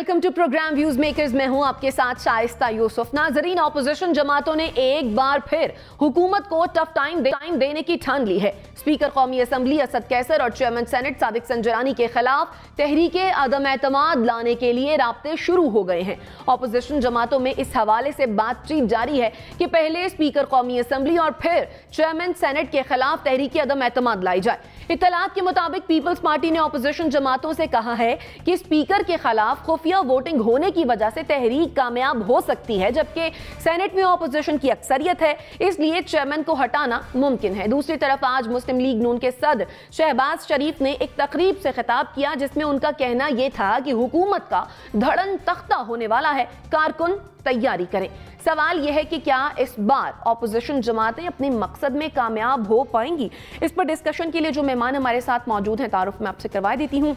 Welcome to programme views makers. मैं हूं आपके साथ शाइस्ता यूसुफ। नाजरीन, ऑपोजिशन जमातों ने एक बार फिर हुकूमत को टफ टाइम देने की ठान ली है। स्पीकर कौमी असम्बली असद कैसर और चेयरमैन सेनेट सादिक संजरानी के खिलाफ तहरीके अदम एतमाद लाने के लिए राब्ते शुरू हो गए हैं। ऑपोजिशन जमातों में इस हवाले से बातचीत जारी है कि पहले स्पीकर कौमी असम्बली और फिर चेयरमैन सेनेट के खिलाफ तहरीके अदम एतमाद लाई जाए। इत्तलात के मुताबिक पीपल्स पार्टी ने ऑपोजिशन जमातों से कहा है कि स्पीकर के खिलाफ खुफिया वोटिंग होने की वजह से तहरीक कामयाब हो सकती है, जबकि सेनेट में ऑपोजिशन की अक्सरियत है, इसलिए चेयरमैन को हटाना मुमकिन है। दूसरी तरफ आज मुस्लिम लीग नून के सदर शहबाज शरीफ ने एक तकरीब से खिताब किया, जिसमें उनका कहना यह था कि हुकूमत का धड़न तख्ता होने वाला है, कारकुन तैयारी करें। सवाल यह है कि क्या इस बार ऑपोजिशन जमातें अपने मकसद में कामयाब हो पाएंगी? इस पर डिस्कशन के लिए जो मेहमान हमारे साथ मौजूद हैं, तारुफ मैं आपसे करवा देती हूँ।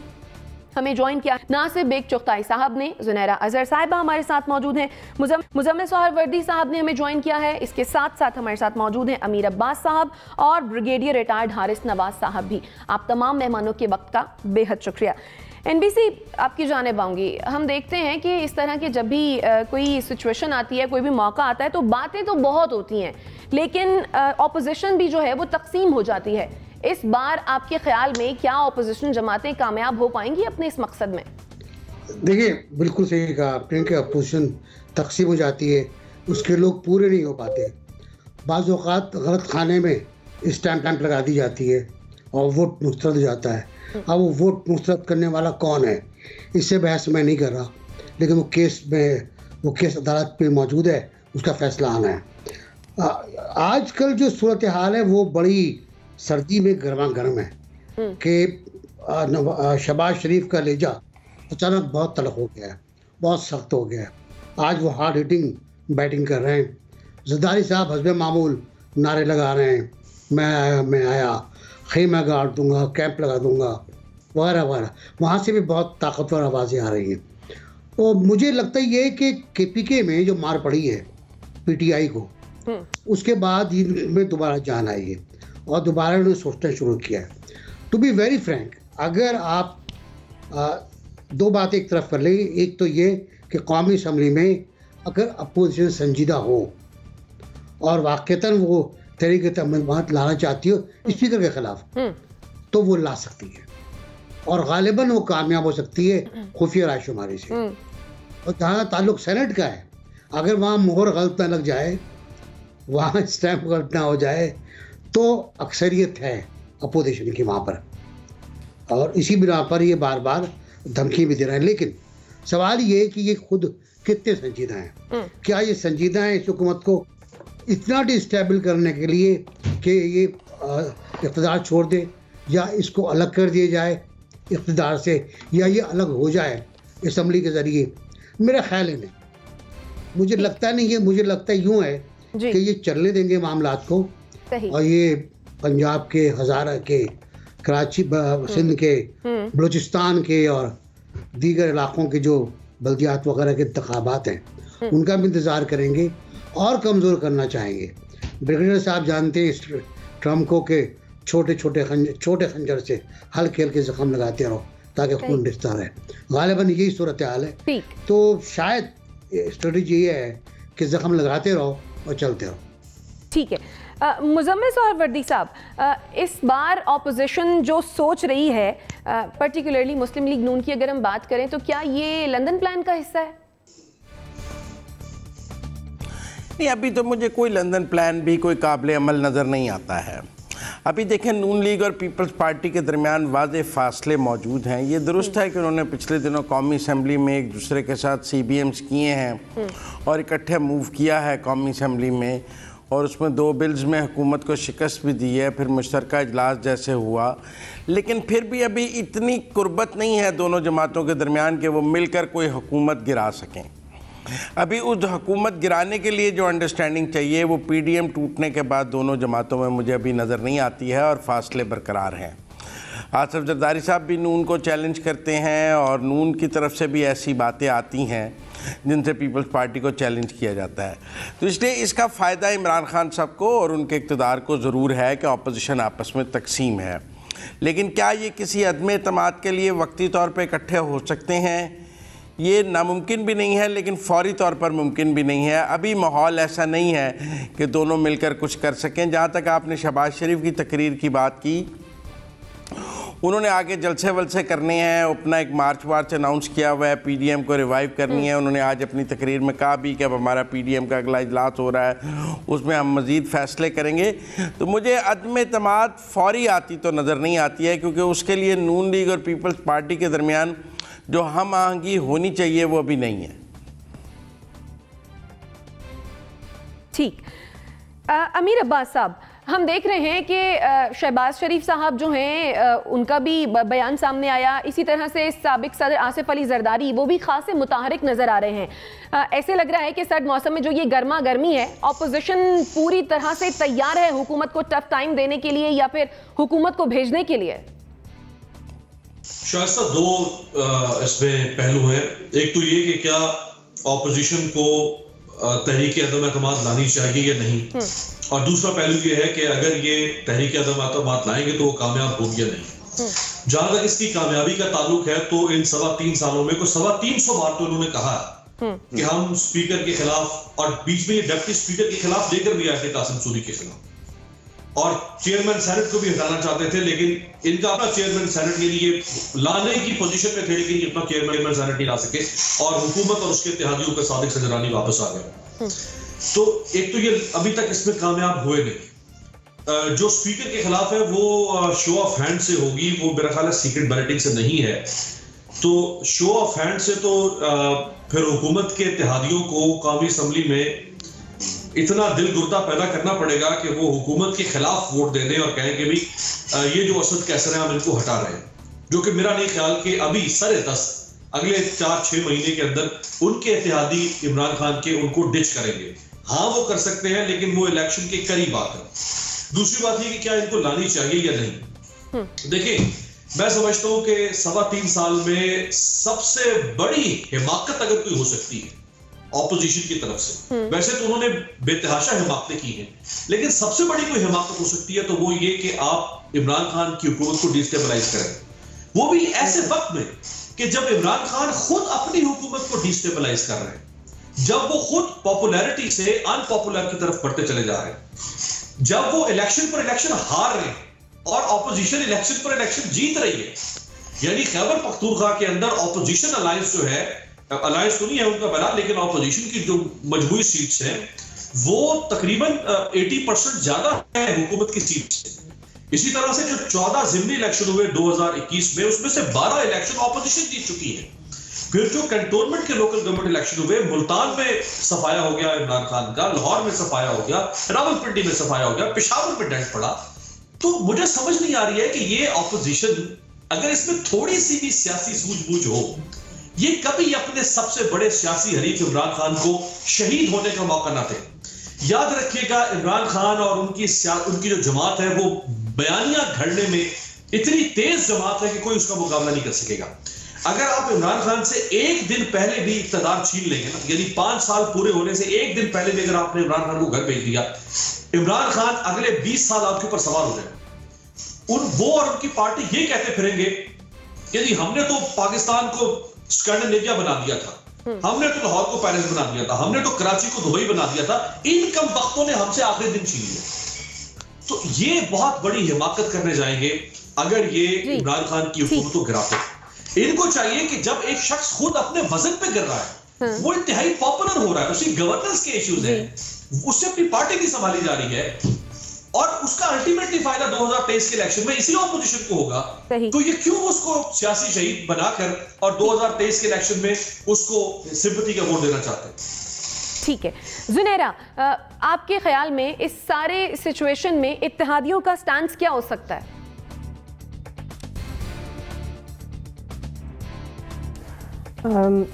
हमें ज्वाइन किया नासिर बेग चुगताई साहब ने, जुनैरा अजहर साहिबा हमारे साथ मौजूद हैं, मुजम्मिल सोहरवर्दी साहब ने हमें ज्वाइन किया है। इसके साथ साथ हमारे साथ मौजूद हैं अमीर अब्बास साहब और ब्रिगेडियर रिटायर्ड हारिस नवाज साहब भी। आप तमाम मेहमानों के वक्त का बेहद शुक्रिया। एनबीसी आपकी जानिब आऊँगी। हम देखते हैं कि इस तरह के जब भी कोई सिचुएशन आती है, कोई भी मौका आता है, तो बातें तो बहुत होती हैं, लेकिन ऑपोजिशन भी जो है वो तकसीम हो जाती है। इस बार आपके ख्याल में क्या ऑपोजिशन जमातें कामयाब हो पाएंगी अपने इस मकसद में? देखिए, बिल्कुल सही कहा आपने कि अपोजिशन तकसीम हो जाती है, उसके लोग पूरे नहीं हो पाते। बाज़ औक़ात गलत खाने में स्टैंप लगा दी जाती है और वोट मुस्तरद हो जाता है। अब वो वोट मुस्तरद करने वाला कौन है, इससे बहस मैं नहीं कर रहा, लेकिन वो केस अदालत पे मौजूद है, उसका फैसला आना है। आजकल जो सूरत हाल है वो बड़ी सर्दी में गर्मा गर्म है कि शहबाज शरीफ का लेजा अचानक बहुत तलख हो गया है, बहुत सख्त हो गया है। आज वो हार्ड हिटिंग बैटिंग कर रहे हैं। ज़रदारी साहब हस्बे मामूल नारे लगा रहे हैं, मैं आया, खेमा गाड़ दूंगा, कैंप लगा दूंगा, वगैरह वगैरह। वहाँ से भी बहुत ताकतवर आवाज़ें आ रही हैं। और मुझे लगता है ये कि केपीके में जो मार पड़ी है पीटीआई को, उसके बाद इनमें दोबारा जान आई है और दोबारा उन्होंने सोचना शुरू किया है। टू बी वेरी फ्रैंक, अगर आप दो बातें एक तरफ कर लेंगे, एक तो ये कि कौमी असम्बली में अगर अपोजिशन संजीदा हो और वाक़तन वो तहरीक तहम्मुल लाना चाहती हो स्पीकर के खिलाफ, तो वो ला सकती है और गालिबन वो कामयाब हो सकती है खुफिया रायशुमारी से। और जहाँ ताल्लुक सेनेट का है, अगर वहाँ मोहर गलत ना लग जाए, वहाँ स्टैम्प गलत ना हो जाए, तो अक्सरियत है अपोजिशन की वहाँ पर, और इसी बिना पर ये बार बार धमकी भी दे रहे हैं। लेकिन सवाल ये है कि ये खुद कितने संजीदा हैं। क्या ये संजीदा हैं इस हुकूमत को इतना डिस्टेबल करने के लिए कि ये इक़्तिदार छोड़ दे, या इसको अलग कर दिया जाए इक़्तिदार से, या ये अलग हो जाए असम्बली के ज़रिए? मेरा ख्याल है नहीं, मुझे लगता नहीं है। मुझे लगता है यूँ है कि ये चलने देंगे मामलात को, और ये पंजाब के, हज़ारा के, कराची, सिंध के, बलूचिस्तान के और दीगर इलाक़ों के जो बल्दियात वगैरह के इंतखाबात हैं, उनका भी इंतज़ार करेंगे और कमज़ोर करना चाहेंगे। ब्रिगेडियर साहब जानते हैं ट्रम्प को कि छोटे खंजर से हल्के हल्के ज़ख्म लगाते रहो ताकि खून रिश्ता रहे। गालिबन यही सूरत हाल है। तो शायद स्ट्रेटजी ये है कि ज़ख्म लगाते रहो और चलते रहो। ठीक है। मुजम्मिल सोहरवर्दी साहब, इस बार ऑपोजिशन जो सोच रही है, पर्टिकुलरली मुस्लिम लीग नून की अगर हम बात करें, तो क्या ये लंदन प्लान का हिस्सा है? नहीं, अभी तो मुझे कोई लंदन प्लान भी कोई काबिल अमल नज़र नहीं आता है। अभी देखें, नून लीग और पीपल्स पार्टी के दरमियान वाज़े फासले मौजूद हैं। ये दुरुस्त है कि उन्होंने पिछले दिनों कौमी असम्बली में एक दूसरे के साथ CBMs किए हैं और इकट्ठे मूव किया है कौमी असम्बली में, और उसमें 2 बिल्स में हुकूमत को शिकस्त भी दी है, फिर मुश्तरका इजलास जैसे हुआ। लेकिन फिर भी अभी इतनी कुर्बत नहीं है दोनों जमातों के दरमियान कि वो मिलकर कोई हुकूमत गिरा सकें। अभी उस हुकूमत गिराने के लिए जो अंडरस्टैंडिंग चाहिए वो PDM टूटने के बाद दोनों जमातों में मुझे अभी नज़र नहीं आती है, और फासले बरकरार हैं। आसिफ जरदारी साहब भी नून को चैलेंज करते हैं, और नून की तरफ से भी ऐसी बातें आती हैं जिनसे पीपल्स पार्टी को चैलेंज किया जाता है। तो इसलिए इसका फ़ायदा इमरान खान साहब को और उनके इक़्तिदार को ज़रूर है कि अपोजिशन आपस में तकसीम है। लेकिन क्या ये किसी अदम एतमाद के लिए वक्ती तौर पर इकट्ठे हो सकते हैं, ये नामुमकिन भी नहीं है लेकिन फौरी तौर पर मुमकिन भी नहीं है। अभी माहौल ऐसा नहीं है कि दोनों मिलकर कुछ कर सकें। जहाँ तक आपने शहबाज शरीफ की तकरीर की बात की, उन्होंने आगे जलसे वलसे करने हैं, अपना एक मार्च वार्च अनाउंस किया हुआ है, पीडीएम को रिवाइव करनी है। उन्होंने आज अपनी तकरीर में कहा भी कि अब हमारा पीडीएम का अगला इजलास हो रहा है, उसमें हम मज़ीद फ़ैसले करेंगे। तो मुझे अदम एतमाद फौरी आती तो नज़र नहीं आती है, क्योंकि उसके लिए नून लीग और पीपल्स पार्टी के दरमियान जो हम आहंगी होनी चाहिए वो अभी नहीं है। ठीक, अमीर अब्बास साहब, हम देख रहे हैं कि शहबाज शरीफ साहब जो हैं उनका भी बयान सामने आया, इसी तरह से साबिक सदर आसिफ अली जरदारी वो भी खासे मुताहरिक नज़र आ रहे हैं। ऐसे लग रहा है कि सर्द मौसम में जो ये गर्मा गर्मी है, ऑपोजिशन पूरी तरह से तैयार है हुकूमत को टफ टाइम देने के लिए या फिर हुकूमत को भेजने के लिए? शायद दो इसमें पहलू हैं। एक तो ये कि क्या ऑपोजिशन को तहरीक अदम एतमाद लानी चाहिए या नहीं, और दूसरा पहलू ये है कि अगर ये तहरीक अदम एतमाद लाएंगे तो वो कामयाब होगी या नहीं। जहां तक इसकी कामयाबी का ताल्लुक है तो इन 3.25 सालों में 350 बार तो उन्होंने कहा कि हम स्पीकर के खिलाफ, और बीच में डिप्टी स्पीकर के खिलाफ लेकर भी आए थे कासिम सूरी के खिलाफ, और चेयरमैन सेनेट को भी हटाना चाहते थे, लेकिन इनका अपना चेयरमैन सेनेट के लिए लाने की पोजीशन में थे, लेकिन ये अपना चेयरमैन सेनेट नहीं ला सके और हुकूमत और उसके इत्तेहादियों का सादिक सजरानी वापस आ गया। तो एक तो ये अभी तक इसमें कामयाब हुए नहीं। जो स्पीकर के खिलाफ है वो शो ऑफ हैंड से होगी, वो मेरा ख्याल है सीक्रेट बैलेटिंग से नहीं है। तो शो ऑफ हैंड से तो फिर हुकूमत के इत्तेहादियों को कौमी असम्बली में इतना दिल गुर्दा पैदा करना पड़ेगा कि वो हुकूमत के खिलाफ वोट दे दें और कहें कि भाई ये जो असद कैसर है हम इनको हटा रहे हैं, जो कि मेरा नहीं ख्याल कि अभी सरे 10 अगले 4-6 महीने के अंदर उनके इत्तेहादी इमरान खान के उनको डिच करेंगे। हाँ वो कर सकते हैं, लेकिन वो इलेक्शन के करीब आकर। दूसरी बात ये कि क्या इनको लानी चाहिए या नहीं। देखिए, मैं समझता हूं कि 3.25 साल में सबसे बड़ी हिमाकत अगर कोई हो सकती है ऑपोजिशन की तरफ से, वैसे तो उन्होंने बेतहाशा हिमाकतें की हैं, लेकिन सबसे बड़ी कोई हिमाकत हो सकती है तो वो ये कि आप इमरान खान की हुकूमत को डिस्टेबलाइज करें, वो भी ऐसे वक्त में कि जब इमरान खान खुद अपनी हुकूमत को डिस्टेबलाइज कर रहे हैं, जब वो खुद पॉपुलैरिटी से अनपॉपुलर की तरफ बढ़ते चले जा रहे हैं, जब वो इलेक्शन पर इलेक्शन हार रहे हैं और ऑपोजिशन इलेक्शन पर इलेक्शन जीत रही है। यानी खैबर पख्तूनख्वा के अंदर ऑपोजिशन अलायंस जो है, अलायंस तो नहीं है उनका बना, लेकिन ऑपोजिशन की जो मजबूरी सीट्स हैं वो तकरीबन 80% ज्यादा है हुकूमत की सीट से। इसी तरह से जो 14 ज़िमनी इलेक्शन हुए 2021 में, उसमें से 12 इलेक्शन ऑपोजिशन जीत चुकी है। फिर जो कंटोनमेंट के लोकल गवर्नमेंट इलेक्शन हुए, मुल्तान में सफाया हो गया इमरान खान का, लाहौर में सफाया हो गया, रावलपिंडी में सफाया हो गया, पेशावर में डेंट पड़ा। तो मुझे समझ नहीं आ रही है कि ये ऑपोजिशन अगर इसमें थोड़ी सी भी सियासी सूझबूझ हो, ये कभी अपने सबसे बड़े सियासी हरीफ इमरान खान को शहीद होने का मौका ना दे। याद रखिएगा, इमरान खान और उनकी जो जमात है वो बयानियां घड़ने में इतनी तेज जमात है कि कोई उसका मुकाबला नहीं कर सकेगा। अगर आप इमरान खान से एक दिन पहले भी इक़्तिदार छीन लेंगे ना, यानी 5 साल पूरे होने से एक दिन पहले भी अगर आपने इमरान खान को घर भेज दिया, इमरान खान अगले 20 साल आपके ऊपर सवार हो जाए। वो और उनकी पार्टी ये कहते फिरेंगे यदि हमने तो पाकिस्तान को स्कैंडिनेविया बना दिया था, हमने तो लाहौर को पेरिस बना दिया था, हमने तो कराची को दुबई बना दिया था, इन कम वक्तों ने हमसे आखिरी दिन छीन लिया। तो ये बहुत बड़ी हिमाकत करने जाएंगे अगर ये इमरान खान की हुकूमत को गिराते। इनको चाहिए कि जब एक शख्स खुद अपने वजन पे गिर रहा है, वो इंतहाई पॉपुलर हो रहा है, उसकी गवर्नेंस के इश्यूज हैं, उससे अपनी पार्टी की संभाली जा रही है और उसका अल्टीमेटली फायदा 2023 के इलेक्शन में इसी ऑपोजिशन को होगा, तो ये क्यों उसको सियासी शहीद बनाकर और 2023 के इलेक्शन में उसको सिंपैथी का वोट देना चाहते हैं। ठीक है जुनैरा, आपके ख्याल में इस सारे सिचुएशन में इत्तेहादियों का स्टैंड क्या हो सकता है?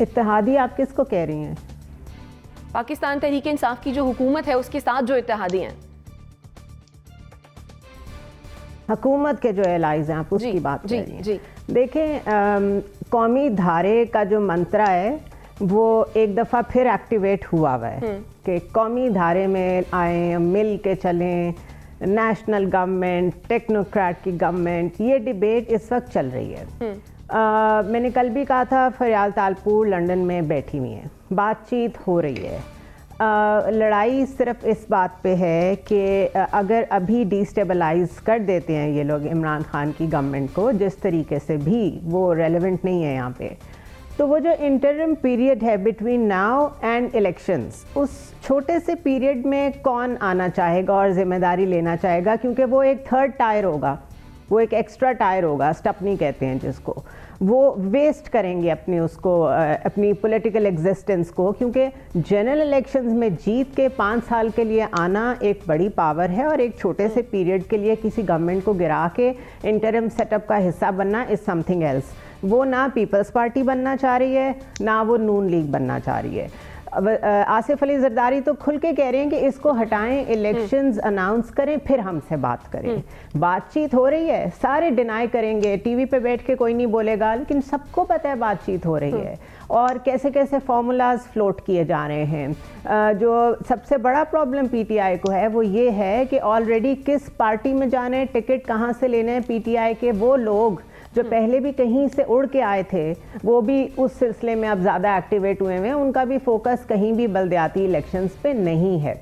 इत्तेहादी आप किसको कह रही हैं? पाकिस्तान तहरीक इंसाफ की जो हुकूमत है उसके साथ जो इत्तेहादी हैं, हुकूमत के जो एलाइज हैं, आप उसकी बात कर रही हैं। जी। देखें, कौमी धारे का जो मंत्रा है वो एक दफ़ा फिर एक्टिवेट हुआ है कि कौमी धारे में आए, मिल के चलें, नेशनल गवर्नमेंट, टेक्नोक्रेट की गवर्नमेंट, ये डिबेट इस वक्त चल रही है। मैंने कल भी कहा था, फरियाल तालपुर लंदन में बैठी हुई हैं, बातचीत हो रही है। लड़ाई सिर्फ इस बात पे है कि अगर अभी डिस्टेबलाइज कर देते हैं ये लोग इमरान खान की गवर्नमेंट को, जिस तरीके से भी वो रेलेवेंट नहीं है यहाँ पे, तो वो जो इंटरिम पीरियड है बिटवीन नाउ एंड इलेक्शंस, उस छोटे से पीरियड में कौन आना चाहेगा और ज़िम्मेदारी लेना चाहेगा, क्योंकि वो एक थर्ड टायर होगा, वो एक एक्स्ट्रा टायर होगा, स्टपनी कहते हैं जिसको, वो वेस्ट करेंगे अपनी उसको अपनी पॉलिटिकल एग्जिस्टेंस को, क्योंकि जनरल इलेक्शंस में जीत के 5 साल के लिए आना एक बड़ी पावर है, और एक छोटे से पीरियड के लिए किसी गवर्नमेंट को गिरा के इंटरिम सेटअप का हिस्सा बनना इज़ समथिंग एल्स। वो ना पीपल्स पार्टी बनना चाह रही है, ना वो नून लीग बनना चाह रही है। आसिफ अली जरदारी तो खुल के कह रहे हैं कि इसको हटाएं, इलेक्शंस अनाउंस करें, फिर हमसे बात करें। बातचीत हो रही है, सारे डिनाई करेंगे, टीवी पे बैठ के कोई नहीं बोलेगा, लेकिन सबको पता है बातचीत हो रही है, और कैसे कैसे फॉर्मूलाज फ्लोट किए जा रहे हैं। जो सबसे बड़ा प्रॉब्लम पीटीआई को है वो ये है कि ऑलरेडी किस पार्टी में जाना है, टिकट कहाँ से लेने हैं। पीटीआई के वो लोग जो पहले भी कहीं से उड़ के आए थे, वो भी उस सिलसिले में अब ज़्यादा एक्टिवेट हुए हैं, उनका भी फोकस कहीं भी बलदियाती इलेक्शंस पे नहीं है।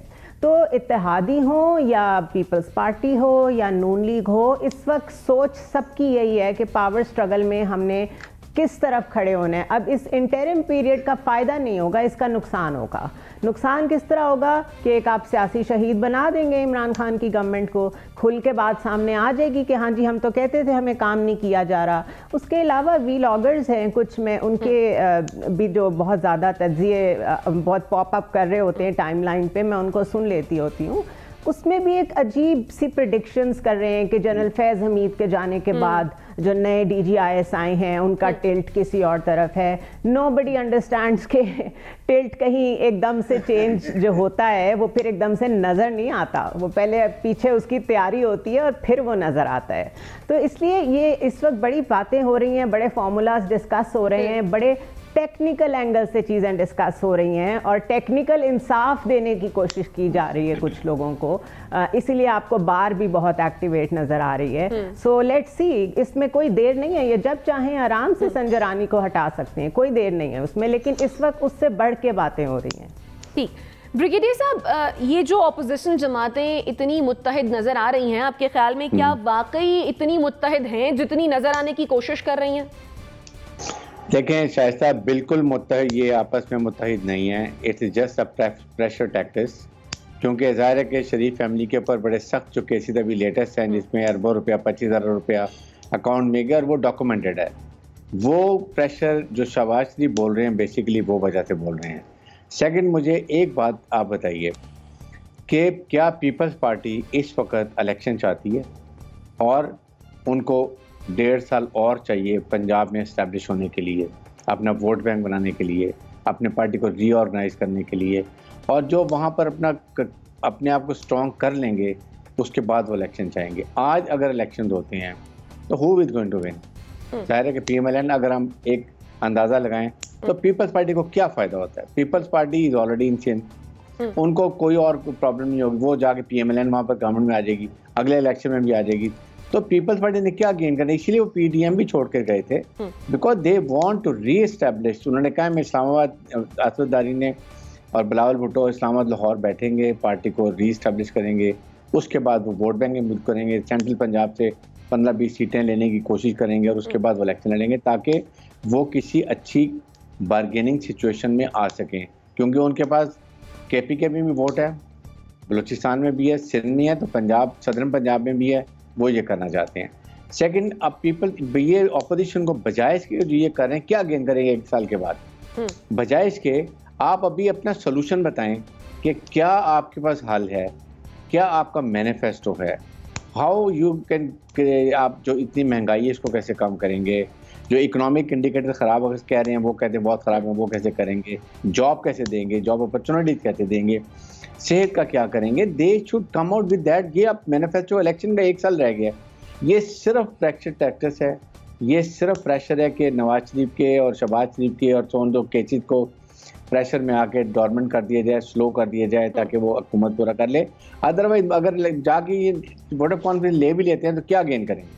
तो इत्तेहादी हो या पीपल्स पार्टी हो या नून लीग हो, इस वक्त सोच सबकी यही है कि पावर स्ट्रगल में हमने किस तरफ खड़े होना है। अब इस इंटरिम पीरियड का फ़ायदा नहीं होगा, इसका नुकसान होगा। नुकसान किस तरह होगा कि एक आप सियासी शहीद बना देंगे इमरान खान की गवर्नमेंट को, खुल के बात सामने आ जाएगी कि हाँ जी हम तो कहते थे हमें काम नहीं किया जा रहा। उसके अलावा वीलॉगर्स हैं कुछ, में उनके भी जो बहुत ज़्यादा तज्जिए बहुत पॉपअप कर रहे होते हैं टाइमलाइन पे, मैं उनको सुन लेती होती हूँ। उसमें भी एक अजीब सी प्रेडिक्शंस कर रहे हैं कि जनरल फैज़ हमीद के जाने के बाद जो नए DGIS आए हैं उनका टिल्ट किसी और तरफ है। नोबडी अंडरस्टैंड्स के टिल्ट कहीं एकदम से चेंज जो होता है वो फिर एकदम से नज़र नहीं आता, वो पहले पीछे उसकी तैयारी होती है और फिर वो नज़र आता है। तो इसलिए ये इस वक्त बड़ी बातें हो रही हैं, बड़े फार्मूलाज डिस्कस हो रहे हैं, बड़े टेक्निकल एंगल से चीज़ें डिस्कस हो रही हैं, और टेक्निकल इंसाफ देने की कोशिश की जा रही है कुछ लोगों को। इसीलिए आपको बार भी बहुत एक्टिवेट नज़र आ रही है। सो लेट्स सी, इसमें कोई देर नहीं है, ये जब चाहें आराम से संजरानी को हटा सकते हैं, कोई देर नहीं है उसमें, लेकिन इस वक्त उससे बढ़ के बातें हो रही हैं। ठीक, ब्रिगेडियर साहब, ये जो अपोजिशन जमातें इतनी मुत्तहिद नज़र आ रही हैं, आपके ख्याल में क्या वाकई इतनी मुत्तहिद हैं जितनी नज़र आने की कोशिश कर रही हैं? देखें शाइस्ता, बिल्कुल मुत्तहिद ये आपस में मुत्तहिद नहीं है, it's just a pressure tactics. क्योंकि ज़ाहिर है कि शरीफ फैमिली के ऊपर बड़े सख्त जो केसेस अभी लेटेस्ट हैं जिसमें अरबों रुपया 25,000 रुपया अकाउंट में गया और वो डॉक्यूमेंटेड है, वो प्रेशर जो शहबाज शरीफ बोल रहे हैं बेसिकली वो वजह से बोल रहे हैं। सेकंड, मुझे एक बात आप बताइए कि क्या पीपल्स पार्टी इस वक्त इलेक्शन चाहती है और उनको 1.5 साल और चाहिए पंजाब में इस्टेब्लिश होने के लिए, अपना वोट बैंक बनाने के लिए, अपने पार्टी को रीऑर्गेनाइज करने के लिए, और जो वहाँ पर अपने आप को स्ट्रॉन्ग कर लेंगे उसके बाद वो इलेक्शन चाहेंगे। आज अगर इलेक्शन होते हैं तो who is going to win? जाहिर है कि PMLN अगर हम एक अंदाज़ा लगाएं तो पीपल्स पार्टी को क्या फ़ायदा होता है? People's Party is already in Sindh, उनको कोई और प्रॉब्लम नहीं होगी, वो जाके PMLN वहाँ पर गवर्नमेंट में आ जाएगी, अगले इलेक्शन में भी आ जाएगी। तो पीपल्स पार्टी ने क्या गेन करना, इसलिए वो PDM भी छोड़ कर गए थे, because they want to reestablish. उन्होंने कहा मैं इस्लामाबाद, असददारी ने और बिलावल भुट्टो इस्लामाबाद लाहौर बैठेंगे, पार्टी को री एस्टैब्लिश करेंगे, उसके बाद वो वोट बैंक में करेंगे, सेंट्रल पंजाब से 15-20 सीटें लेने की कोशिश करेंगे और उसके बाद वो इलेक्शन लड़ेंगे ताकि वो किसी अच्छी बारगेनिंग सिचुएशन में आ सकें। क्योंकि उनके पास KPK में भी वोट है, बलूचिस्तान में भी है, सिंध में है, तो पंजाब सदर्न पंजाब में भी है, वो ये करना चाहते हैं। सेकंड, अब पीपल ये अपोजिशन को बजाय इसके जो ये कर रहे हैं, क्या गेन करेंगे 1 साल के बाद? बजाय इसके आप अभी अपना सोल्यूशन बताएं कि क्या आपके पास हल है, क्या आपका मैनिफेस्टो है, हाउ यू कैन, आप जो इतनी महंगाई है इसको कैसे कम करेंगे, जो इकोनॉमिक इंडिकेटर ख़राब कह रहे हैं वो कहते हैं बहुत ख़राब है, वो कैसे करेंगे, जॉब कैसे देंगे, जॉब अपॉर्चुनिटीज कैसे देंगे, सेहत का क्या करेंगे। They should come out with that. ये अब मैनिफेस्टो, इलेक्शन का 1 साल रह गया, ये सिर्फ प्रेशर टैक्टिस है, ये सिर्फ प्रेशर है कि नवाज शरीफ के और शहबाज शरीफ के और सोन दो केसेस को प्रेशर में आके डॉर्मेंट कर दिया जाए, स्लो कर दिया जाए ताकि वो हुकूमत पूरा कर ले। अदरवाइज अगर जाके ये वोट ऑफ कॉन्फिडेंस ले भी लेते हैं तो क्या गेन करेंगे?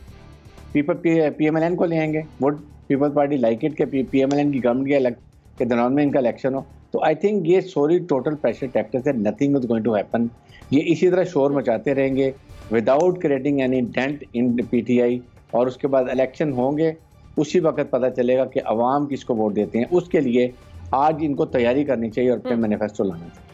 PMLN को ले आएंगे, वोट पीपल्स पार्टी लाइक इट कि PMLN की गवर्नमेंट के दौरान में इनका इलेक्शन हो। तो आई थिंक ये सॉरी टोटल प्रेशर टैक्टिक्स है, nothing is going to happen. ये इसी तरह शोर मचाते रहेंगे without creating any dent in PTI, और उसके बाद इलेक्शन होंगे, उसी वक्त पता चलेगा कि अवाम किसको वोट देते हैं। उसके लिए आज इनको तैयारी करनी चाहिए और अपने मैनिफेस्टो लाना चाहिए।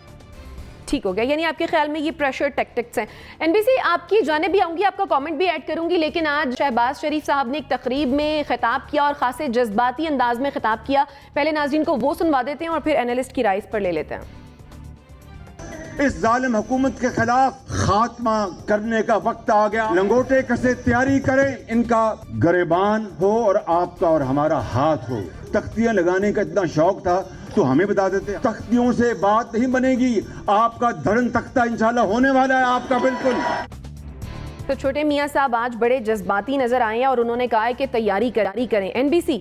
ठीक हो गया, यानी आपके ख्याल में ये प्रेशर टैक्टिक्स हैं। NBC आपकी जाने भी आऊंगी, आपका कमेंट भी ऐड करूंगी, लेकिन आज शहबाज शरीफ साहब ने एक तकरीब में खिताब किया और खासे जज्बाती अंदाज में खिताब किया। पहले नाज़रीन को वो सुनवा देते हैं और फिर एनालिस्ट की राय पर ले लेते हैं। इस जालिम हुकूमत के खिलाफ खात्मा करने का वक्त आ गया। लंगोटे कसे तैयारी करें, इनका गरेबान हो और आपका और हमारा हाथ हो। तख्तियां लगाने का इतना शौक था तो हमें बता देते। तख्तियों से बात नहीं बनेगी, आपका धर्म तख्ता इंशाल्लाह होने वाला है आपका। बिल्कुल। तो छोटे मियां साहब आज बड़े जज्बाती नजर आए हैं और उन्होंने कहा है कि तैयारी करें। NBC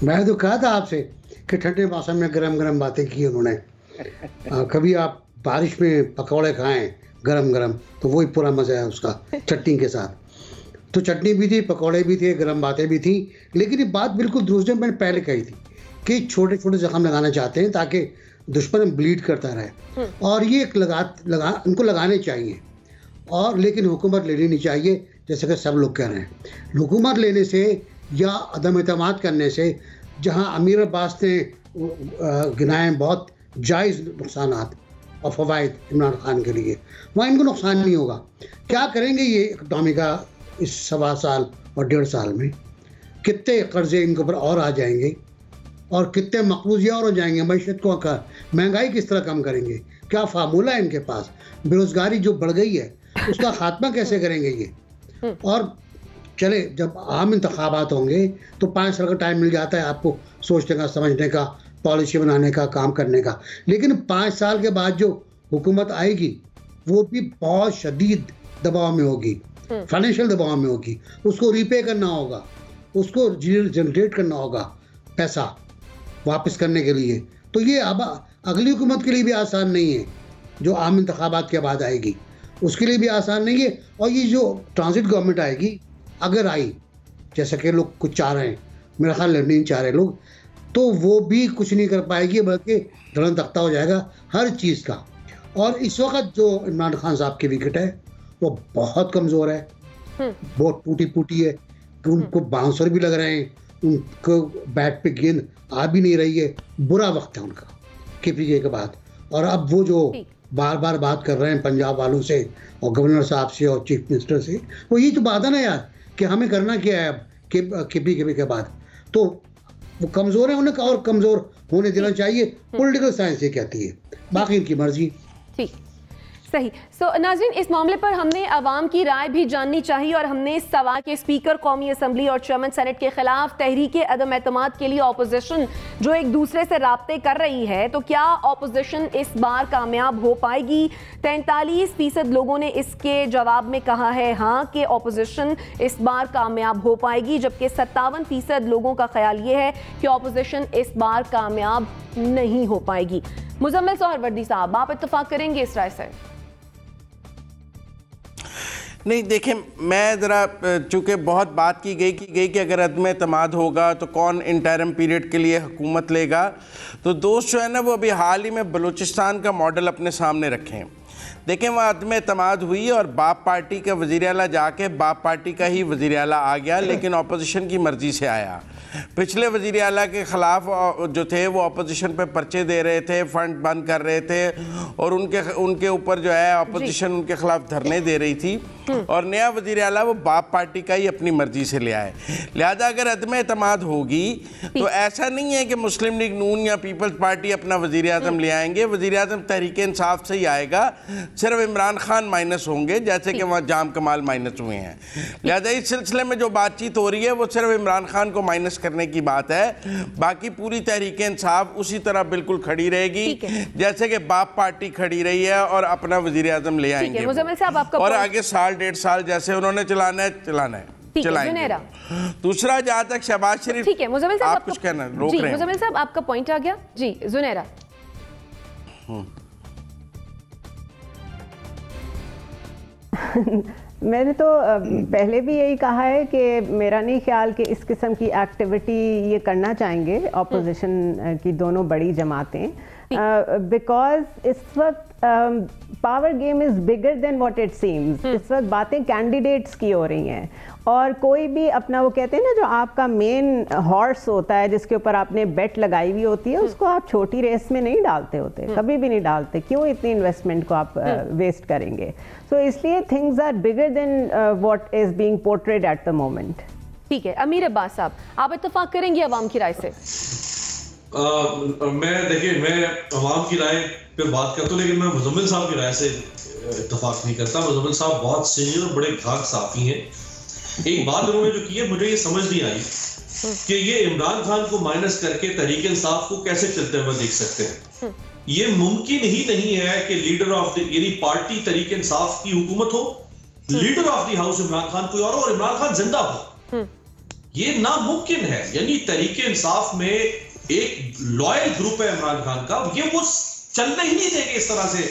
मैं तो कहा था आपसे कि ठंडे मौसम में गरम गरम बातें की उन्होंने। कभी आप बारिश में पकौड़े खाएं गरम गरम, तो वही पूरा मजा है उसका चटनी के साथ। तो चटनी भी थी, पकौड़े भी थे, गरम बातें भी थी। लेकिन ये बात बिल्कुल दूसरे मैंने पहले कही थी कि छोटे छोटे जख्म लगाना चाहते हैं ताकि दुश्मन ब्लीड करता रहे, और ये एक उनको लगाने चाहिए, और लेकिन हुकूमत लेनी नहीं चाहिए जैसे कि सब लोग कह रहे हैं। हुकूमत लेने से या अदम एतमाद करने से, जहां अमीर अब्बास ने गिनाए बहुत जायज़ नुकसानात और फ़वाइद इमरान खान के लिए, वहाँ इनको नुकसान नहीं होगा। क्या करेंगे ये इकनॉमी का इस 1.25 साल और 1.5 साल में? कितने कर्जे इनके ऊपर और आ जाएंगे और कितने मकबूजिया और हो जाएंगे? मैशत को महंगाई किस तरह कम करेंगे? क्या फार्मूला है इनके पास? बेरोज़गारी जो बढ़ गई है उसका खात्मा कैसे करेंगे ये? और चले जब आम इंतखाबात होंगे तो 5 साल का टाइम मिल जाता है आपको सोचने का, समझने का, पॉलिसी बनाने का, काम करने का। लेकिन 5 साल के बाद जो हुकूमत आएगी वो भी बहुत शदीद दबाव में होगी, फाइनेंशियल दबाव में होगी। उसको रीपे करना होगा, उसको जनरेट करना होगा पैसा वापस करने के लिए। तो ये अब अगली हुकूमत के लिए भी आसान नहीं है जो आम इंतखाबात के बाद आएगी, उसके लिए भी आसान नहीं है। और ये जो ट्रांजिट गवर्नमेंट आएगी, अगर आई जैसा कि लोग कुछ चाह रहे हैं, मेरा ख्याल नहीं चाह रहे लोग, तो वो भी कुछ नहीं कर पाएगी, बल्कि धड़न तख्ता हो जाएगा हर चीज़ का। और इस वक्त जो इमरान खान साहब की विकेट है वो बहुत कमज़ोर है, बहुत टूटी फूटी है, कि उनको बाउंसर भी लग रहे हैं, उनको बैट पे गेंद आ भी नहीं रही है। बुरा वक्त है उनका KPK के बाद। और अब वो जो बार बार बात कर रहे हैं पंजाब वालों से और गवर्नर साहब से और चीफ मिनिस्टर से, वो यही तो बात है ना यार कि हमें करना क्या है अब KPK के बाद। तो वो कमज़ोर है, उन्हें और कमज़ोर होने देना चाहिए। पॉलिटिकल साइंस ये कहती है, बाकी इनकी मर्जी। ठीक, सही। नाज़रीन, इस मामले पर हमने अवाम की राय भी जाननी चाहिए और हमने सवाल के स्पीकर कौमी असम्बली और चेयरमैन सेनेट के खिलाफ तहरीक अदम एतमाद के लिए ऑपोजिशन जो एक दूसरे से राब्ते कर रही है, तो क्या ऑपोजिशन इस बार कामयाब हो पाएगी? 43% लोगों ने इसके जवाब में कहा है हाँ कि ऑपोजिशन इस बार कामयाब हो पाएगी, जबकि 57% लोगों का ख्याल ये है कि ऑपोजिशन इस बार कामयाब नहीं हो पाएगी। मुजम्मिल सोहरवर्दी साहब, आप इत्तेफाक करेंगे इस राय से? नहीं, देखें, मैं ज़रा चूँकि बहुत बात की गई कि अगर अदम एतमाद होगा तो कौन इंटरिम पीरियड के लिए हुकूमत लेगा, तो दोस्त जो है ना वो अभी हाल ही में बलूचिस्तान का मॉडल अपने सामने रखें। देखें, वहाँ अदम एतमाद हुई और बाप पार्टी का वज़ीर आला जाके बाप पार्टी का ही वज़ीर आला आ गया, लेकिन अपोजिशन की मर्ज़ी से आया। पिछले वज़ीर आला के ख़िलाफ़ जो थे वो अपोजिशन पे पर्चे दे रहे थे, फंड बंद कर रहे थे, और उनके ऊपर जो है अपोजिशन उनके ख़िलाफ़ धरने दे रही थी, और नया वज़ीर आला वो बाप पार्टी का ही अपनी मर्ज़ी से ले आए। लिहाजा अगर अदम एतमाद होगी तो ऐसा नहीं है कि मुस्लिम लीग नून या पीपल्स पार्टी अपना वज़ीर आज़म ले आएंगे। वज़ीर आज़म तहरीक इंसाफ से ही आएगा, सिर्फ इमरान खान माइनस होंगे जैसे कि वहाँ जाम कमाल माइनस हुए हैं। लिहाजा इस सिलसिले में जो बातचीत हो रही है वो सिर्फ इमरान खान को माइनस करने की बात है, बाकी पूरी तहरीक इंसाफ उसी तरह बिल्कुल खड़ी रहेगी जैसे कि बाप पार्टी खड़ी रही है और अपना वज़ीर आज़म ले आएंगे, और आगे 1.5 साल जैसे उन्होंने चलाना है चलाएंगे। दूसरा, जहाँ तक शहबाज शरीफ, ठीक है मुजम्मिल साहब, आप कुछ कहना रोक रहे हैं। मुजम्मिल साहब, आपका पॉइंट आ गया जी। जुनैरा, मैंने तो पहले भी यही कहा है कि मेरा नहीं ख्याल कि इस किस्म की एक्टिविटी ये करना चाहेंगे ऑपोजिशन की दोनों बड़ी जमातें, बिकॉज इस वक्त power game is bigger than what it seems. इस वक्त बातें कैंडिडेट्स की हो रही हैं और कोई भी अपना, वो कहते हैं ना, जो आपका मेन हॉर्स होता है जिसके ऊपर आपने बेट लगाई हुई होती है, उसको आप छोटी रेस में नहीं डालते होते, कभी भी नहीं डालते। क्यों इतनी इन्वेस्टमेंट को आप वेस्ट करेंगे? सो इसलिए things are bigger than what is being portrayed at the moment. ठीक है, अमीर अब्बास साहब, आप इत्तेफाक करेंगे अवाम की राय से? मैं अवाम की राय पर बात करता हूँ, लेकिन मैं मुजम्मिल साहब की राय से इत्तेफाक नहीं करता। मुजम्मिल साहब बहुत सीनियर और बड़े घाक साफी हैं। एक बात उन्होंने जो की है, मुझे ये समझ नहीं आई कि ये इमरान खान को माइनस करके तहरीक इंसाफ को कैसे चलते हुए देख सकते हैं। ये मुमकिन ही नहीं है कि लीडर ऑफ द, यानी पार्टी तहरीक इंसाफ की हुकूमत हो, leader of the house Imran Khan कोई और हो और इमरान खान जिंदा हो। ये नामुमकिन है। यानी तहरीक इंसाफ में एक लॉयल ग्रुप है इमरान खान का, ये वो चलने ही नहीं देंगे इस तरह से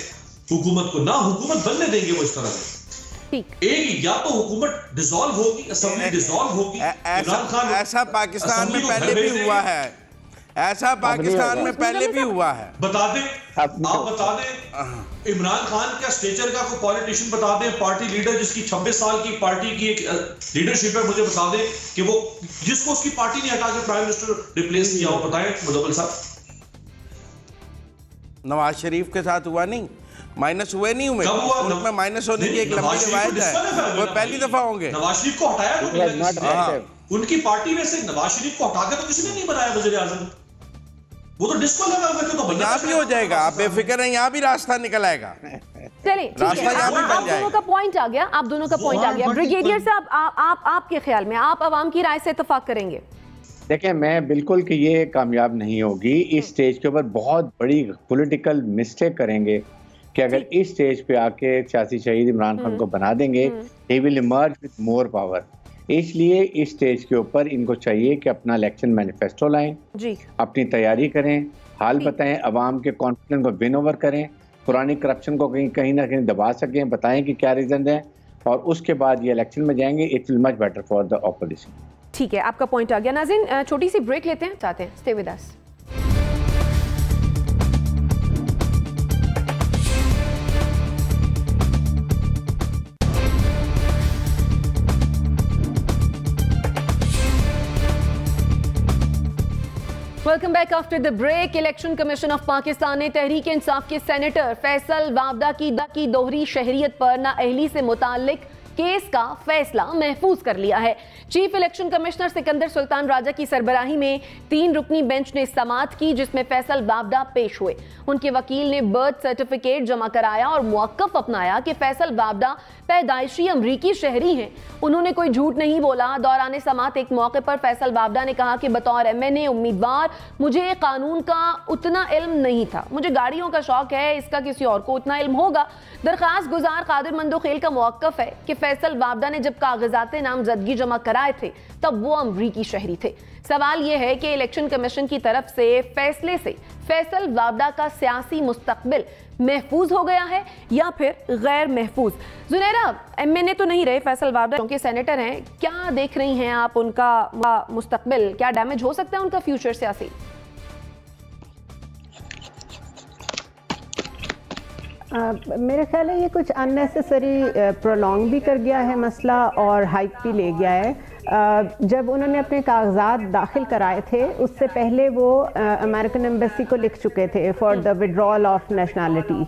हुकूमत को, ना हुकूमत बनने देंगे वो इस तरह से। एक या तो हुकूमत डिसॉल्व होगी, असेंबली डिसॉल्व होगी, इमरान खान, ऐसा पाकिस्तान में पहले भी हुआ है, ऐसा पाकिस्तान में पहले भी हुआ है। बता दें, आप बता दें इमरान खान का स्टेचर का कोई पॉलिटिशियन बता दें, पार्टी लीडर जिसकी 26 साल की पार्टी की एक लीडरशिप है, मुझे बता दें कि वो जिसको उसकी पार्टी ने हटा के प्राइम मिनिस्टर रिप्लेस किया हो, बताएं मुजम्मिल साहब। नवाज शरीफ के साथ हुआ नहीं, माइनस हुए नहीं हुए, उनमें माइनस होने की एक लंबी रिवायत है, वो पहली दफा होंगे। नवाज शरीफ को हटाया उनकी पार्टी में से, नवाज शरीफ को हटाकर तो किसी ने नहीं बनाया वज़ीर आज़म, वो तो डिस्को लगा हुआ है, तो यहाँ भी हो जाएगा, आप बेफिक्र हैं, यहाँ भी रास्ता निकल आएगा। चलिए, आप दोनों का पॉइंट आ गया, आप दोनों का पॉइंट आ गया। ब्रिगेडियर साहब, आपके ख्याल में आप अवाम की राय से इत्तेफाक करेंगे? देखें, मैं बिल्कुल कि ये कामयाब नहीं होगी। इस स्टेज के ऊपर बहुत बड़ी पॉलिटिकल मिस्टेक करेंगे कि अगर इस स्टेज पे आके सियासी शहीद इमरान खान को बना देंगे, he will emerge with more power. इसलिए इस स्टेज के ऊपर इनको चाहिए कि अपना इलेक्शन मैनिफेस्टो लाएं, अपनी तैयारी करें, हाल बताएं, अवाम के कॉन्फिडेंस को विन ओवर करें, पुरानी करप्शन को कहीं ना कहीं दबा सकें, बताएं कि क्या रीजन है, और उसके बाद ये इलेक्शन में जाएंगे। It will much better for the opposition. ठीक है, आपका पॉइंट आ गया। नाज़रीन, छोटी सी ब्रेक लेते हैं, चाहते हैं, stay with us. Welcome back after the break. Election commission of Pakistan ने तहरीक इंसाफ के सेनेटर फैसल वावदा की दोहरी शहरियत पर नाअहली से मुताल्लिक केस का फैसला महफूज कर लिया है। Chief election commissioner Sikandar Sultan Raja की सरबराही में 3 रुकनी बेंच ने समाअत की, जिसमें फैसल वावदा पेश हुए। उनके वकील ने बर्थ सर्टिफिकेट जमा कराया और मुवक्कफ अपनाया कि फैसल वावदा पैदाइशी अमरीकी शहरी हैं। उन्होंने कोई झूठ नहीं बोला। दौरान समाअत एक मौके पर फैसल वावदा ने कहा कि बतौर MNA उम्मीदवार मुझे कानून का उतना इल्म नहीं था, मुझे गाड़ियों का शौक है, इसका किसी और को उतना इल्म होगा। दरखास्त गुजार कादिर मंदोखेल का मौक़िफ़ है कि फैसल वावदा ने जब कागजात नामजदगी जमा कराए थे तब वो अमरीकी शहरी थे। सवाल यह है कि इलेक्शन कमीशन की तरफ से फैसले से फैसल वावदा का सियासी मुस्तकबिल महफूज हो गया है या फिर गैर महफूज। जुनैरा, MNA तो नहीं रहे फैसल वावदा, क्योंकि सेनेटर हैं, क्या देख रही हैं आप उनका मुस्तकबिल? क्या डैमेज हो सकता है उनका फ्यूचर सियासी? मेरे ख्याल है ये कुछ अननेसेसरी प्रोलॉन्ग भी कर गया है मसला और हाइप भी ले गया है। जब उन्होंने अपने कागजात दाखिल कराए थे उससे पहले वो अमेरिकन एम्बेसी को लिख चुके थे for the withdrawal of nationality.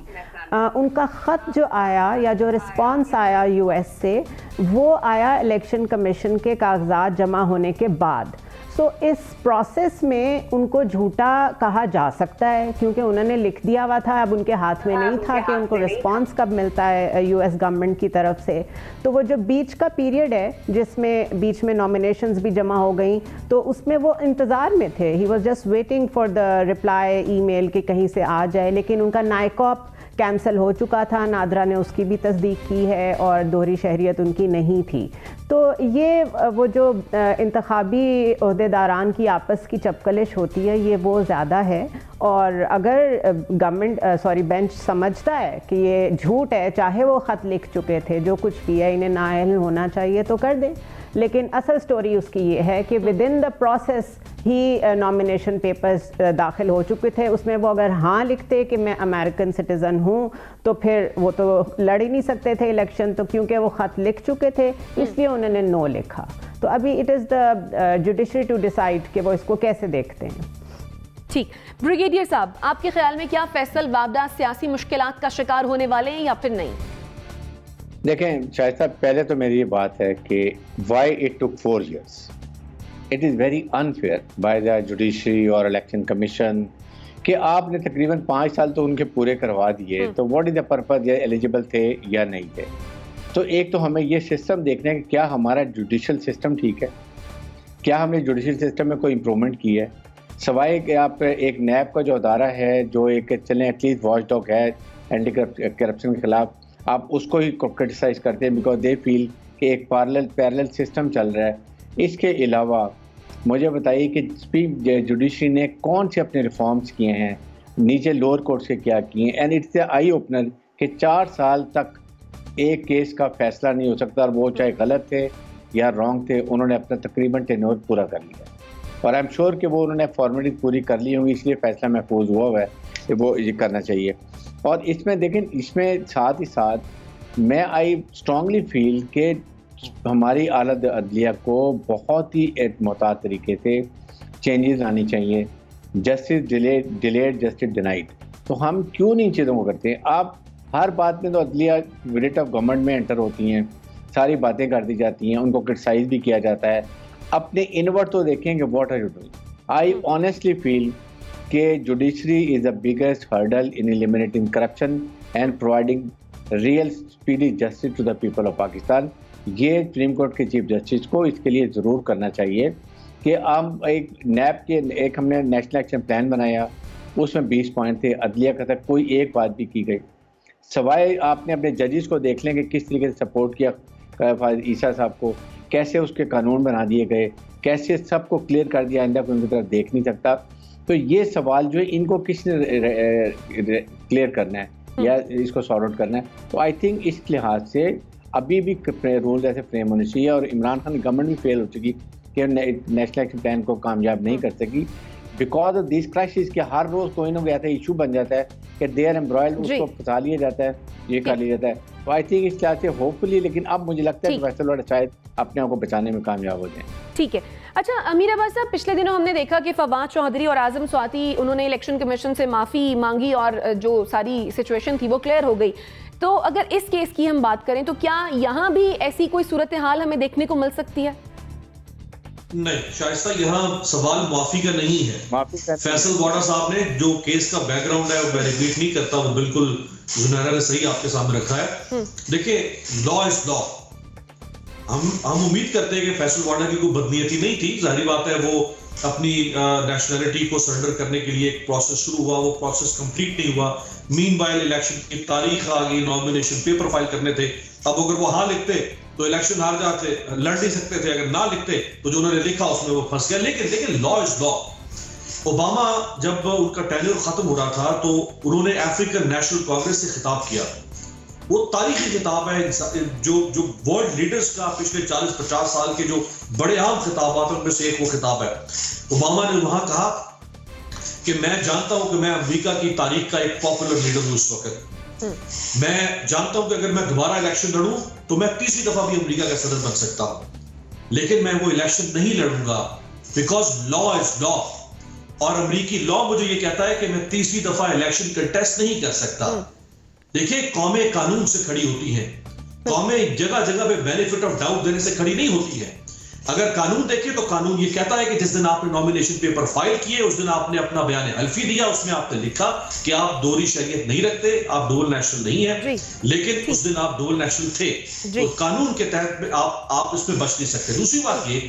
उनका ख़त जो आया या जो रिस्पांस आया US से, वो आया इलेक्शन कमीशन के कागजात जमा होने के बाद। तो इस प्रोसेस में उनको झूठा कहा जा सकता है क्योंकि उन्होंने लिख दिया हुआ था, अब उनके हाथ में नहीं था कि उनको रिस्पांस कब मिलता है US गवर्नमेंट की तरफ से। तो वो जो बीच का पीरियड है जिसमें बीच में नॉमिनेशंस भी जमा हो गई, तो उसमें वो इंतज़ार में थे। He was just waiting for the reply email कि कहीं से आ जाए, लेकिन उनका नाइकॉप कैंसिल हो चुका था, नादरा ने उसकी भी तस्दीक की है और दोहरी शहरियत उनकी नहीं थी। तो ये वो जो इंतखाबी ओहदेदारान की आपस की चपकलिश होती है, ये वो ज़्यादा है। और अगर बेंच समझता है कि ये झूठ है, चाहे वो ख़त लिख चुके थे, जो कुछ भी है इन्हें नाअहल होना चाहिए तो कर दें, लेकिन असल स्टोरी उसकी ये है कि with in the process he nomination papers दाखिल हो चुके थे। उसमें वो अगर हाँ लिखते कि मैं अमेरिकन सिटीज़न हूँ तो फिर वो तो लड़ ही नहीं सकते थे इलेक्शन, तो क्योंकि वो ख़त लिख चुके थे इसलिए उन्होंने नो लिखा। तो अभी it is the judiciary to decide कि वो इसको कैसे देखते हैं। ठीक, ब्रिगेडियर साहब, आपके ख्याल में क्या फैसल वाबडा सियासी मुश्किलात का शिकार होने वाले हैं या फिर नहीं? देखें शायद साहब, पहले तो मेरी ये बात है कि why it took 4 years, it is very unfair by the judiciary और इलेक्शन कमीशन कि आपने तकरीबन 5 साल तो उनके पूरे करवा दिए, तो व्हाट इज़ द पर्पज़, ये एलिजिबल थे या नहीं थे। तो एक तो हमें ये सिस्टम देखना है कि क्या हमारा जुडिशल सिस्टम ठीक है, क्या हमने जुडिशल सिस्टम में कोई इम्प्रूवमेंट की है, सवाए कि आप एक नैब का जो अदारा है जो एक चलें एटलीस्ट वॉच डॉग है एंटी करप्शन के खिलाफ, आप उसको ही क्रिटिसाइज़ करते हैं बिकॉज दे फील कि एक पैरेलल सिस्टम चल रहा है। इसके अलावा मुझे बताइए कि जुडिशरी ने कौन से अपने रिफॉर्म्स किए हैं, नीचे लोअर कोर्ट से क्या किए हैं, एंड इट्स आई ओपनर कि 4 साल तक एक केस का फैसला नहीं हो सकता, और वो चाहे गलत थे या रॉन्ग थे, उन्होंने अपना तकरीबन टेन्योर पूरा कर लिया और आई एम श्योर कि वो उन्होंने फॉर्मेलिटी पूरी कर ली होंगी, इसलिए फैसला महफूज हुआ है कि वो ये करना चाहिए। और इसमें देखें, इसमें साथ ही साथ मैं आई स्ट्रांगली फील कि हमारी आला अदलिया को बहुत ही मोहतात तरीके से चेंजेस आनी चाहिए। जस्टिस डिलेड जस्टिस डिनाइड, तो हम क्यों नहीं चीज़ों को करते हैं? आप हर बात में तो अदलिया विजिट ऑफ गवर्नमेंट में एंटर होती हैं, सारी बातें कर दी जाती हैं, उनको क्रिटिसाइज भी किया जाता है। अपने इनवर्ड तो देखेंगे what are you doing. I honestly feel कि judiciary is the biggest hurdle in eliminating corruption and providing real speedy justice to the people of Pakistan. ये सुप्रीम कोर्ट के चीफ जस्टिस को इसके लिए ज़रूर करना चाहिए कि हम एक हमने नेशनल एक्शन प्लान बनाया, उसमें 20 पॉइंट थे, अदलिया का तक कोई एक बात भी की गई, सवाए आपने अपने जजेस को देख लें कि किस तरीके से सपोर्ट किया ईसा साहब को, कैसे उसके कानून बना दिए गए, कैसे सबको क्लियर कर दिया, आइंदा कोई उनकी तरफ देख नहीं सकता। तो ये सवाल जो है इनको किसने क्लियर करना है या इसको सॉर्ट आउट करना है। तो आई थिंक इस लिहाज से अभी भी रूल्स ऐसे फ्रेम होने चाहिए, और इमरान खान गवर्नमेंट भी फेल हो चुकी कि नेशनल एक्शन प्लान को कामयाब नहीं कर सकी बिकॉज ऑफ दिस क्राइसिस के हर रोज़ कोई ना कोई ऐसा इशू बन जाता है कि देयर एम्ब्रॉयड, उसको फंसा लिया जाता है, ये कर लिया जाता है। तो आई थिंक इस लिहाज से होपफुली, लेकिन अब मुझे लगता है कि फैसल वाला शायद अपने आप को बचाने में कामयाब हो जाए। ठीक है। अच्छा अमीर अब्बास साहब, पिछले दिनों हमने देखा कि फवाद चौधरी और आजम स्वाति उन्होंने इलेक्शन कमीशन से माफ़ी मांगी और जो सारी सिचुएशन थी वो क्लियर हो गई। तो अगर इस केस की हम बात करें तो क्या यहाँ भी ऐसी कोई सूरत हाल हमें देखने को मिल सकती है? नहीं शाइस्ता, यहाँ सवाल माफी का नहीं है। फैसल वाडा साहब ने जो केस का बैकग्राउंड है वो मैं रिपीट नहीं करता, वो बिल्कुल जुनैरा ने सही आपके सामने रखा है। देखिए, लॉ इज लॉ। हम उम्मीद करते हैं कि फैसल वाडा की कोई बदनीयती नहीं थी। जाहिर बात है वो अपनी नेशनलिटी को सरेंडर करने के लिए एक प्रोसेस शुरू हुआ, वो प्रोसेस कंप्लीट नहीं हुआ। मीनवाइल इलेक्शन की तारीख आ गई, नॉमिनेशन पेपर फाइल करने थे। अब अगर वो हाँ लिखते तो इलेक्शन हार जाते, लड़ नहीं सकते थे। अगर ना लिखते तो जो उन्होंने लिखा उसमें वो फंस गया। लेकिन लॉ इज लॉ। ओबामा जब उनका टेन्योर खत्म हो रहा था तो उन्होंने अफ्रीकन नेशनल कांग्रेस से खिताब किया। वो तारीखी खिताब है, जो वर्ल्ड लीडर्स का पिछले 40-50 साल के जो बड़े आम खिताबात उनमें से एक वो खिताब है। ओबामा ने वहां कहा कि मैं जानता हूं कि मैं अमेरिका की तारीख का एक पॉपुलर लीडर हूं इस वक्त। मैं जानता हूं कि अगर मैं दोबारा इलेक्शन लड़ूं तो मैं तीसरी दफा भी अमेरिका का सदर बन सकता हूं, लेकिन मैं वो इलेक्शन नहीं लड़ूंगा बिकॉज लॉ इज लॉ। और अमेरिकी लॉ मुझे ये कहता है कि मैं तीसरी दफा इलेक्शन कंटेस्ट नहीं कर सकता। देखिए, कौमें कानून से खड़ी होती हैं। कौमें जगह जगह पे बेनिफिट ऑफ डाउट देने से खड़ी नहीं होती है। अगर कानून देखें तो कानून ये कहता है कि जिस दिन आपने नॉमिनेशन पेपर फाइल किए उस दिन आपने अपना बयान हल्फी दिया, उसमें आपने लिखा कि आप दोहरी शरीयत नहीं रखते, आप डुअल नेशनल नहीं है, लेकिन उस दिन आप डुअल नेशनल थे। तो कानून के तहत आप इसमें बच नहीं सकते। दूसरी बात ये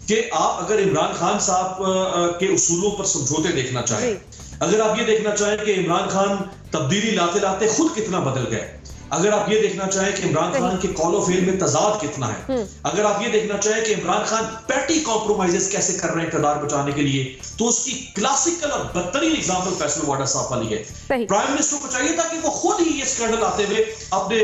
कि आप अगर इमरान खान साहब के उसूलों पर समझौते देखना चाहें अगर आप ये देखना चाहें कि इमरान खान तब्दीली लाते लाते खुद कितना बदल गए, अगर आप ये देखना चाहें कि इमरान खान के कॉल ऑफ फेल में तजाद कितना है, अगर आप ये देखना चाहें कि इमरान खान पैटी कॉम्प्रोमाइजेस कैसे कर रहे हैं इक़्तिदार बचाने के लिए, तो उसकी क्लासिकल और बदतरीन एग्जांपल फैसल वाडा साहब वाली है। प्राइम मिनिस्टर को चाहिए था कि वो खुद ही ये स्कैंडल आते हुए अपने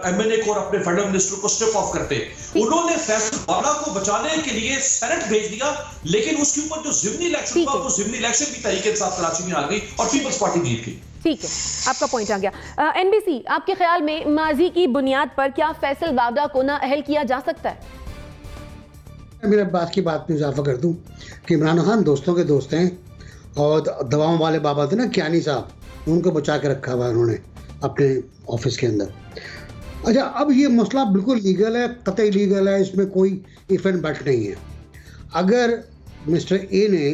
एमएनए को और अपने फेडरल मिनिस्टर को स्ट्रिप ऑफ करते। उन्होंने फैसल वाडा को बचाने के लिए सेनेट भेज दिया, लेकिन उसके ऊपर जो ज़िमनी इलेक्शन हुआ वो ज़िमनी इलेक्शन भी तरीके के साथ कराची में आ गई और पीपल्स पार्टी जीत गई। ठीक है, आपका पॉइंट आ गया। एनबीसी, आपके ख्याल में माजी की बुनियाद पर क्या फैसल वावडा को नाअहल किया जा सकता है? मेरे बात में इजाफा कर दूं कि इमरान खान दोस्तों के दोस्त हैं और दवाओं वाले बाबा थे ना कियानी साहब, उनको बचा के रखा हुआ उन्होंने अपने ऑफिस के अंदर। अच्छा, अब ये मसला बिल्कुल लीगल है, कतई लीगल है, इसमें कोई इफ एंड बट नहीं है। अगर मिस्टर ए ने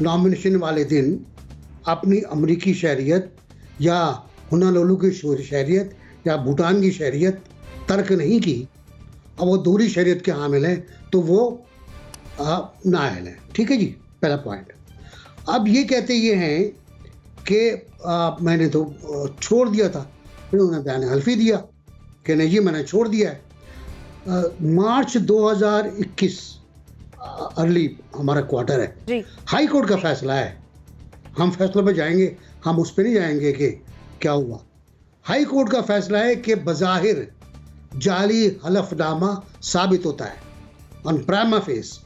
नॉमिनेशन वाले दिन अपनी अमरीकी शहरियत या होनोलुलु की शहरियत या भूटान की शहरियत तर्क नहीं की, अब वो दूसरी शहरियत के हामिल हैं, तो वो नाअहल है। ठीक है जी, पहला पॉइंट। अब ये कहते ये हैं कि मैंने तो छोड़ दिया था, फिर उन्होंने बयान हल्फी दिया कि नहीं जी मैंने छोड़ दिया है। मार्च 2021 अर्ली हमारा क्वार्टर है, हाई कोर्ट का फैसला है, हम फैसलों पे जाएंगे, हम उस पर नहीं जाएंगे कि क्या हुआ। हाई कोर्ट का फैसला है कि बज़ाहिर जाली हलफनामा साबित होता है, ऑन प्राइमा फेस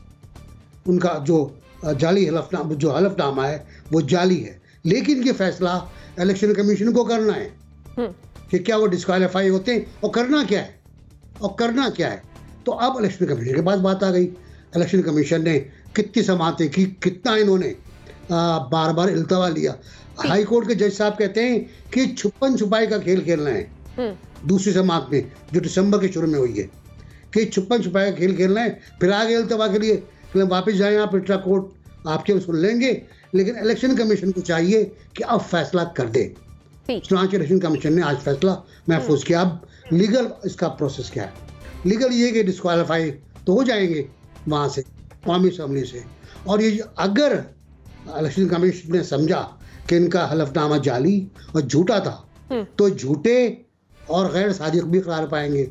उनका जो जाली हलफनामा है वो जाली है, लेकिन ये फैसला इलेक्शन कमीशन को करना है कि क्या वो डिस्क्वालीफाई होते हैं और करना क्या है। तो अब इलेक्शन कमीशन के पास बात आ गई। इलेक्शन कमीशन ने कितनी समातें की, कितना इन्होंने बार बार इल्तवा लिया। हाई कोर्ट के जज साहब कहते हैं कि छुपन छुपाई का खेल खेलना है दूसरी समात में, जो दिसंबर के शुरू में हुई है, कि छुपन छुपाई का खेल खेलना है। फिर आगे इल्तवा के लिए फिर वापस जाएं, आप इंट्रा कोर्ट आपके सुन लेंगे, लेकिन इलेक्शन कमीशन को चाहिए कि अब फैसला कर दे। चुनाव इलेक्शन कमीशन ने आज फैसला महफूज किया। अब लीगल इसका प्रोसेस क्या है? लीगल ये कि डिस्क्वालीफाई तो हो जाएंगे वहाँ से, कौमी असम्बली से, और ये अगर इलेक्शन कमीशन ने समझा कि इनका हलफनामा जाली और झूठा था, तो झूठे और गैर सादिक भी करार पाएंगे।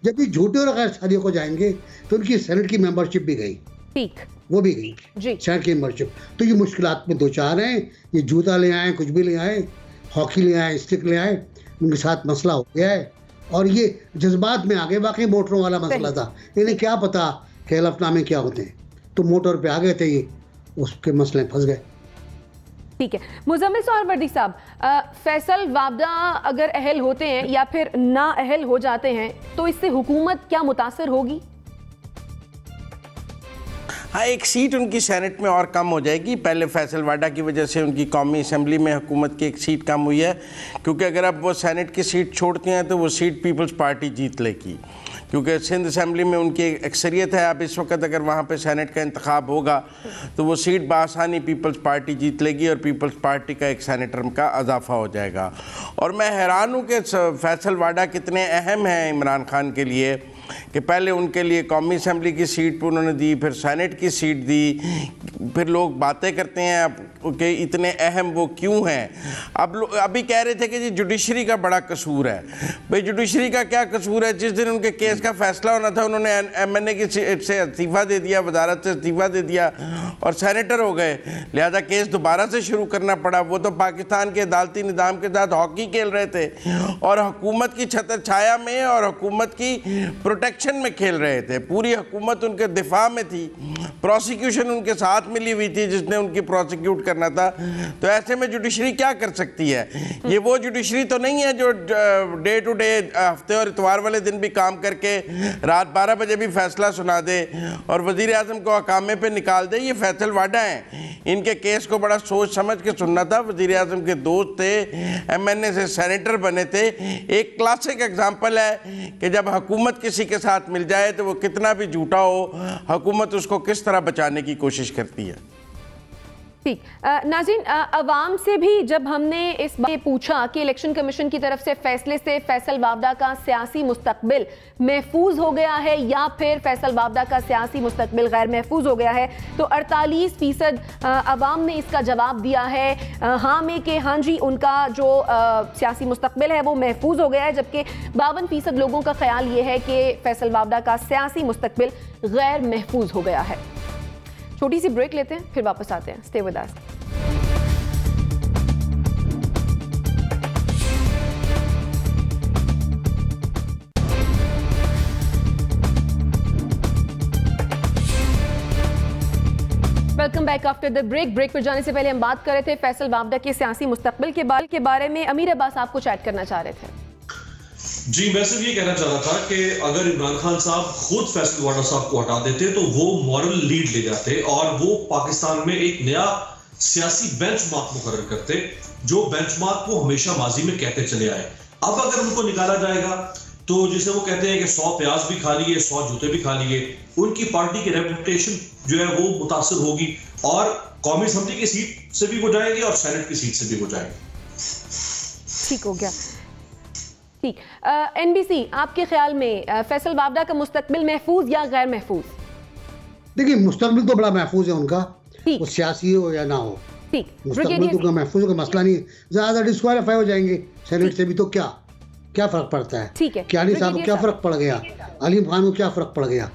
जब ये झूठे और गैर सादिक हो जाएंगे तो उनकी सेनेट की मेंबरशिप भी गई, वो भी गई सेनेट की मेंबरशिप। तो ये मुश्किलात में दो चार हैं। ये जूता ले आए, कुछ भी ले आए, हॉकी ले आए, स्टिक ले आए, उनके साथ मसला हो गया है और ये जज्बात में आगे। वाकई मोटरों वाला मसला था, इन्हें क्या पता कि हलफनामे क्या होते हैं, तो मोटर पे आ गए थे, ये उसके मसले फंस गए। ठीक है, मुजम्मिल सोहरवर्दी साहब, फैसल वावडा अगर अहल होते हैं या फिर ना अहल हो जाते हैं तो इससे हुकूमत क्या मुतासर होगी? हाँ, एक सीट उनकी सेनेट में और कम हो जाएगी। पहले फैसल वाडा की वजह से उनकी कौमी असम्बली में हुकूमत की एक सीट कम हुई है, क्योंकि अगर अब वो सेनेट की सीट छोड़ते हैं तो वो सीट पीपल्स पार्टी जीत लेगी, क्योंकि सिंध असम्बली में उनकी अक्सरियत है। अब इस वक्त अगर वहाँ पे सेनेट का इंतखाब होगा तो वो सीट बासानी पीपल्स पार्टी जीत लेगी और पीपल्स पार्टी का एक सेनेटर का इजाफा हो जाएगा। और मैं हैरान हूँ कि फैसल वाडा कितने अहम हैं इमरान खान के लिए, कि पहले उनके लिए कौमी असम्बली की सीट पर उन्होंने दी, फिर सेनेट की सीट दी, फिर लोग बातें करते हैं कि इतने अहम वो क्यों हैं। अब अभी कह रहे थे कि जी जुडिशरी का बड़ा कसूर है। भाई जुडिशरी का क्या कसूर है? जिस दिन उनके केस का फैसला होना था उन्होंने एमएनए की सीट से इस्तीफ़ा दे दिया, वजारत से इस्तीफ़ा दे दिया और सेनेटर हो गए, लिहाजा केस दोबारा से शुरू करना पड़ा। वो तो पाकिस्तान के अदालती निज़ाम के साथ हॉकी खेल रहे थे और हुकूमत की छतर छाया में और हुकूमत की प्रोटेक्शन में खेल रहे थे। पूरी हुकूमत उनके दिफा में थी, प्रोसिक्यूशन उनके साथ मिली हुई थी जिसने उनकी प्रोसिक्यूट करना था। तो ऐसे में जुडिशरी क्या कर सकती है? ये वो जुडिशरी तो नहीं है जो डे टू डे हफ्ते और इतवार वाले दिन भी काम करके रात 12 बजे भी फैसला सुना दे और वजीर आजम को अकामे पे निकाल दे। ये फैसल वाडा हैं, इनके केस को बड़ा सोच समझ के सुनना था। वजीर आजम के दोस्त थे, एमएनए से सेनेटर बने थे। एक क्लासिक एग्जाम्पल है कि जब हुकूमत किसी के साथ मिल जाए तो वो कितना भी झूठा हो, हुकूमत उसको किस तरह बचाने की कोशिश करती है। ठीक। नाज़रीन, अवाम से भी जब हमने इस बात पूछा कि इलेक्शन कमीशन की तरफ से फैसले से फैसल बावडा का सियासी मुस्तकबिल महफूज हो गया है या फिर फैसल बावडा का सियासी मुस्तकबिल गैर महफूज हो गया है, तो 48% अवाम ने इसका जवाब दिया है हाँ में कि हाँ जी उनका जो सियासी मुस्तकबिल है वो महफूज हो गया है, जबकि 52% लोगों का ख्याल ये है कि फैसल बावडा का सियासी मुस्तकबिल गैर महफूज हो गया है। छोटी सी ब्रेक लेते हैं, फिर वापस आते हैं। Stay with us. Welcome back after the break. Break पर जाने से पहले हम बात कर रहे थे फैसल बावडा के सियासी मुस्तकबिल के बारे में। अमीर अब्बास आप कुछ ऐड करना चाह रहे थे? जी, मैं सिर्फ ये कहना चाह रहा था कि अगर इमरान खान साहब खुद फैसल बावडा साहब को हटा देते तो वो मॉरल लीड ले जाते और वो पाकिस्तान में एक नया सियासी बेंचमार्क मुकर्रर करते, जो बेंचमार्क वो हमेशा माजी में कहते चले आए। अब अगर उनको निकाला जाएगा तो जिसे वो कहते हैं कि 100 प्याज भी खा लिए, 100 जूते भी खा लिए, उनकी पार्टी की रेपुटेशन जो है वो मुतासर होगी और कौमी असेंबली की सीट से भी वो जाएंगे और सेनेट की सीट से भी वो जाएंगे। ठीक हो गया। ठीक। एनबीसी, आपके ख्याल में फैसल बावडा का मुस्तकबिल महफूज या गैर महफूज? देखिए, मुस्तकबिल तो बड़ा महफूज है उनका, वो सियासी हो या ना हो। ठीक, मुस्तकबिल तो महफूज का मसला नहीं, ज्यादा डिस्क्वालीफाई हो जाएंगे सेनेट से भी तो क्या फर्क पड़ता है? ठीक है। कियानी साहब को क्या फर्क पड़ गया, अलीम खान को क्या फर्क पड़ गया,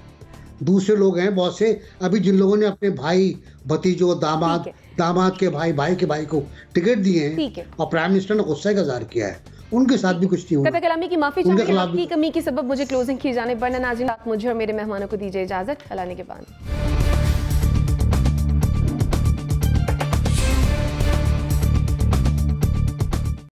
दूसरे लोग हैं बहुत से अभी जिन लोगों ने अपने भाई भतीजों दामाद के भाई के भाई को टिकट दिए हैं और प्राइम मिनिस्टर ने गुस्सा का इज़हार किया है, उनके साथ भी कुछ नहीं हुआ। कलामी की माफी चाहती, कमी की सबब मुझे क्लोजिंग किए जाने पर नाज़रीन मुझे और मेरे मेहमानों को दीजिए इजाजत। अल्लाह ने के बाद।